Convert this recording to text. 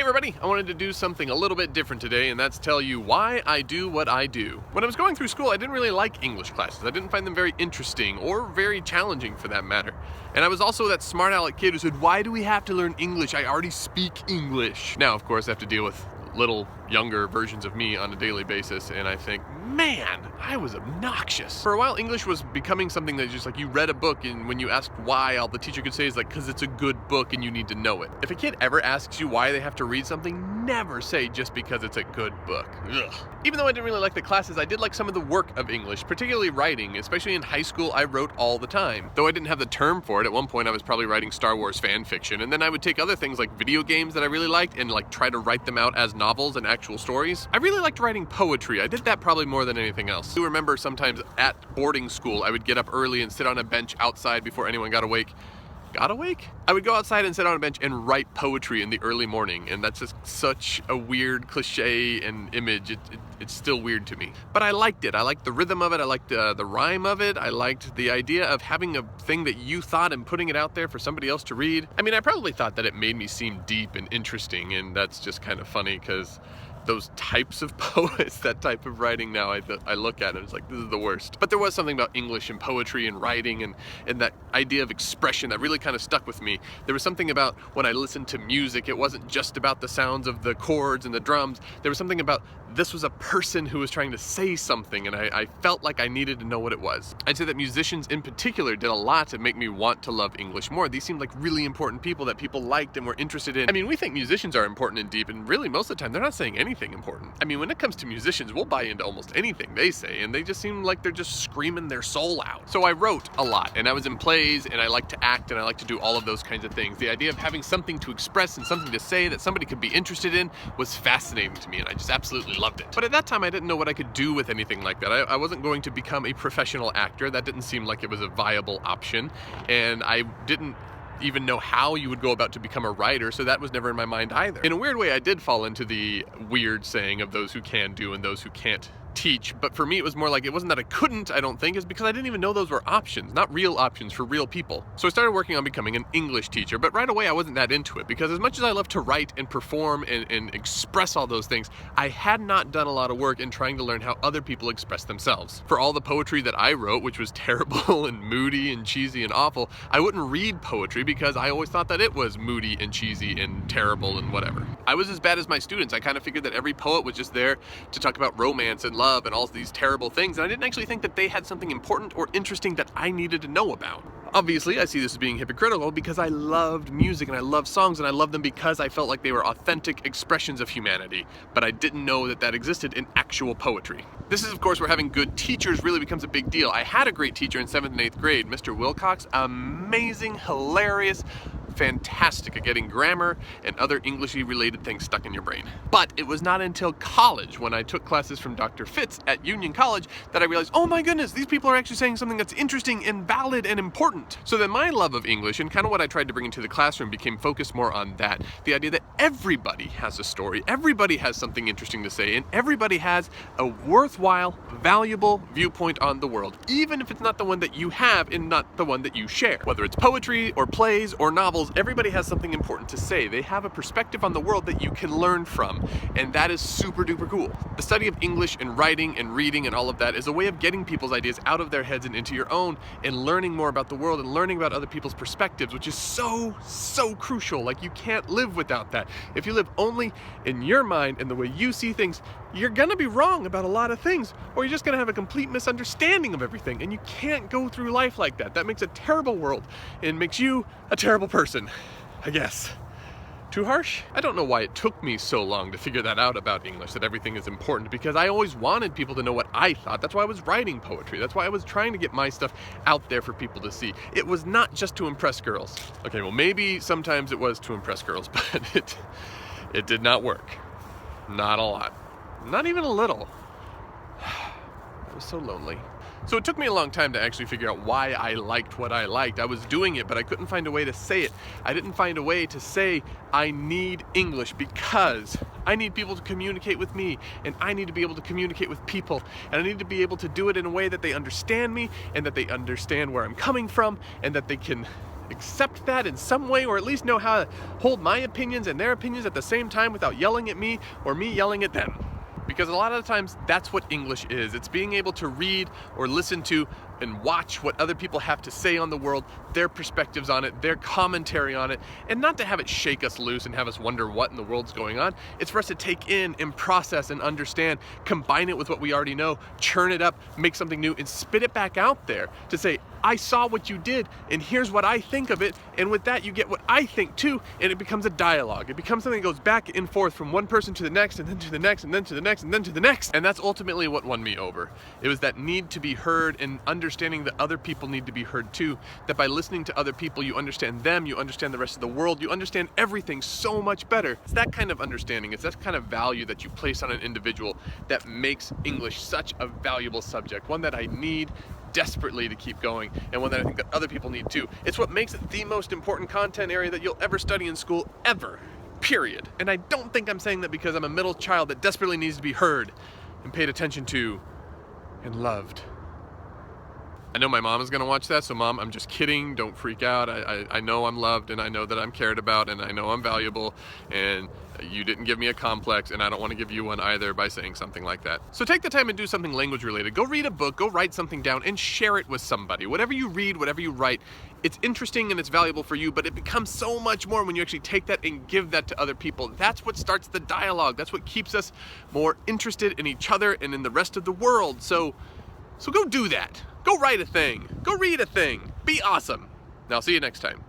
everybody, I wanted to do something a little bit different today, and that's tell you why I do what I do. When I was going through school, I didn't really like English classes. I didn't find them very interesting or very challenging for that matter. And I was also that smart aleck kid who said, why do we have to learn English? I already speak English. Now, of course, I have to deal with little younger versions of me on a daily basis, and I think, man, I was obnoxious. For a while, English was becoming something that just like you read a book, and when you asked why, all the teacher could say is like, because it's a good book and you need to know it. If a kid ever asks you why they have to read something, never say just because it's a good book. Ugh. Even though I didn't really like the classes, I did like some of the work of English, particularly writing. Especially in high school, I wrote all the time. Though I didn't have the term for it, at one point I was probably writing Star Wars fan fiction, and then I would take other things like video games that I really liked and like try to write them out as novels and actual stories. I really liked writing poetry. I did that probably more than anything else. I do remember sometimes at boarding school, I would get up early and sit on a bench outside before anyone got awake. I would go outside and sit on a bench and write poetry in the early morning, and that's just such a weird cliche and image. It's still weird to me. But I liked it. I liked the rhythm of it. I liked the rhyme of it. I liked the idea of having a thing that you thought and putting it out there for somebody else to read. I mean, I probably thought that it made me seem deep and interesting, and that's just kind of funny because those types of poets, that type of writing now, I look at it, it's like, this is the worst. But there was something about English and poetry and writing and that idea of expression that really kind of stuck with me. There was something about when I listened to music, it wasn't just about the sounds of the chords and the drums. There was something about this was a person who was trying to say something, and I felt like I needed to know what it was. I'd say that musicians in particular did a lot to make me want to love English more. These seemed like really important people that people liked and were interested in. I mean, we think musicians are important and deep, and really most of the time they're not saying anything important. I mean, when it comes to musicians, we'll buy into almost anything they say, and they just seem like they're just screaming their soul out. So I wrote a lot, and I was in plays, and I like to act, and I like to do all of those kinds of things. The idea of having something to express and something to say that somebody could be interested in was fascinating to me, and I just absolutely loved it. But at that time, I didn't know what I could do with anything like that. I wasn't going to become a professional actor. That didn't seem like it was a viable option, and I didn't even know how you would go about to become a writer, so that was never in my mind either. In a weird way, I did fall into the weird saying of those who can do and those who can't teach, but for me it was more like it wasn't that I couldn't, I don't think, it's because I didn't even know those were options, not real options for real people. So I started working on becoming an English teacher, but right away I wasn't that into it, because as much as I love to write and perform and express all those things, I had not done a lot of work in trying to learn how other people express themselves. For all the poetry that I wrote, which was terrible and moody and cheesy and awful, I wouldn't read poetry because I always thought that it was moody and cheesy and terrible and whatever. I was as bad as my students. I kind of figured that every poet was just there to talk about romance and love and all these terrible things, and I didn't actually think that they had something important or interesting that I needed to know about. Obviously, I see this as being hypocritical because I loved music and I loved songs, and I loved them because I felt like they were authentic expressions of humanity, but I didn't know that that existed in actual poetry. This is, of course, where having good teachers really becomes a big deal. I had a great teacher in 7th and 8th grade, Mr. Wilcox, amazing, hilarious, fantastic at getting grammar and other Englishy related things stuck in your brain. But it was not until college, when I took classes from Dr. Fitz at Union College, that I realized, oh my goodness, these people are actually saying something that's interesting and valid and important. So then my love of English and kind of what I tried to bring into the classroom became focused more on that. The idea that everybody has a story, everybody has something interesting to say, and everybody has a worthwhile, valuable viewpoint on the world, even if it's not the one that you have and not the one that you share. Whether it's poetry or plays or novels, everybody has something important to say. They have a perspective on the world that you can learn from, and that is super duper cool. The study of English and writing and reading and all of that is a way of getting people's ideas out of their heads and into your own, and learning more about the world and learning about other people's perspectives, which is so crucial. Like, you can't live without that. If you live only in your mind and the way you see things, you're gonna be wrong about a lot of things, or you're just gonna have a complete misunderstanding of everything, and you can't go through life like that. That makes a terrible world and makes you a terrible person, I guess. Too harsh? I don't know why it took me so long to figure that out about English, that everything is important, because I always wanted people to know what I thought. That's why I was writing poetry. That's why I was trying to get my stuff out there for people to see. It was not just to impress girls. Okay, well, maybe sometimes it was to impress girls, but it did not work. Not a lot. Not even a little. I was so lonely. So it took me a long time to actually figure out why I liked what I liked. I was doing it, but I couldn't find a way to say it. I didn't find a way to say, I need English because I need people to communicate with me, and I need to be able to communicate with people, and I need to be able to do it in a way that they understand me, and that they understand where I'm coming from, and that they can accept that in some way, or at least know how to hold my opinions and their opinions at the same time without yelling at me or me yelling at them. Because a lot of the times that's what English is. It's being able to read or listen to and watch what other people have to say on the world, their perspectives on it, their commentary on it, and not to have it shake us loose and have us wonder what in the world's going on. It's for us to take in and process and understand, combine it with what we already know, churn it up, make something new, and spit it back out there to say, I saw what you did, and here's what I think of it, and with that you get what I think too, and it becomes a dialogue. It becomes something that goes back and forth from one person to the next, and then to the next, and then to the next, and then to the next. And that's ultimately what won me over. It was that need to be heard and understanding that other people need to be heard too, that by listening to other people you understand them, you understand the rest of the world, you understand everything so much better. It's that kind of understanding, it's that kind of value that you place on an individual that makes English such a valuable subject, one that I need desperately to keep going, and one that I think that other people need too. It's what makes it the most important content area that you'll ever study in school, ever, period. And I don't think I'm saying that because I'm a middle child that desperately needs to be heard and paid attention to and loved. I know my mom is gonna watch that, so Mom, I'm just kidding, don't freak out. I know I'm loved, and I know that I'm cared about, and I know I'm valuable, and you didn't give me a complex, and I don't want to give you one either by saying something like that. So take the time and do something language related. Go read a book, go write something down, and share it with somebody. Whatever you read, whatever you write, it's interesting and it's valuable for you, but it becomes so much more when you actually take that and give that to other people. That's what starts the dialogue. That's what keeps us more interested in each other and in the rest of the world. So go do that. Go write a thing. Go read a thing. Be awesome. Now, see you next time.